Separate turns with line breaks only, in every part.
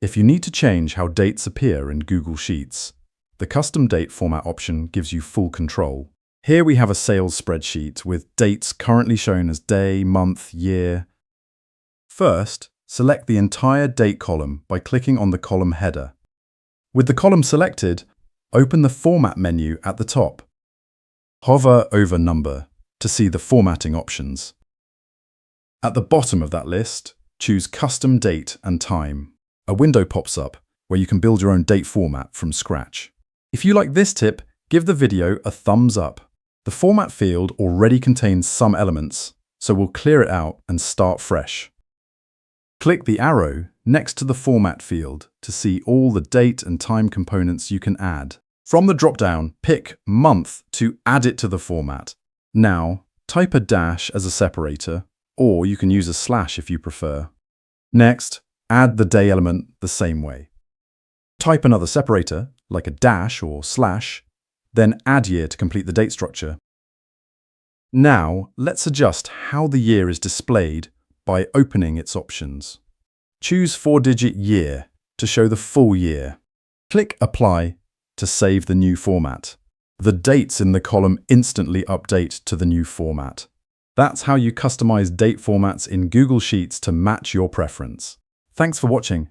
If you need to change how dates appear in Google Sheets, the Custom Date Format option gives you full control. Here we have a sales spreadsheet with dates currently shown as day, month, year. First, select the entire date column by clicking on the column header. With the column selected, open the Format menu at the top. Hover over Number to see the formatting options. At the bottom of that list, choose Custom Date and Time. A window pops up where you can build your own date format from scratch. If you like this tip, give the video a thumbs up. The Format field already contains some elements, so we'll clear it out and start fresh. Click the arrow next to the Format field to see all the date and time components you can add. From the drop-down, pick Month to add it to the format. Now, type a dash as a separator, or you can use a slash if you prefer. Next, add the day element the same way. Type another separator, like a dash or slash, then add year to complete the date structure. Now, let's adjust how the year is displayed by opening its options. Choose 4-digit year to show the full year. Click Apply to save the new format. The dates in the column instantly update to the new format. That's how you customize date formats in Google Sheets to match your preference. Thanks for watching,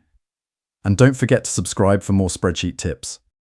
and don't forget to subscribe for more spreadsheet tips.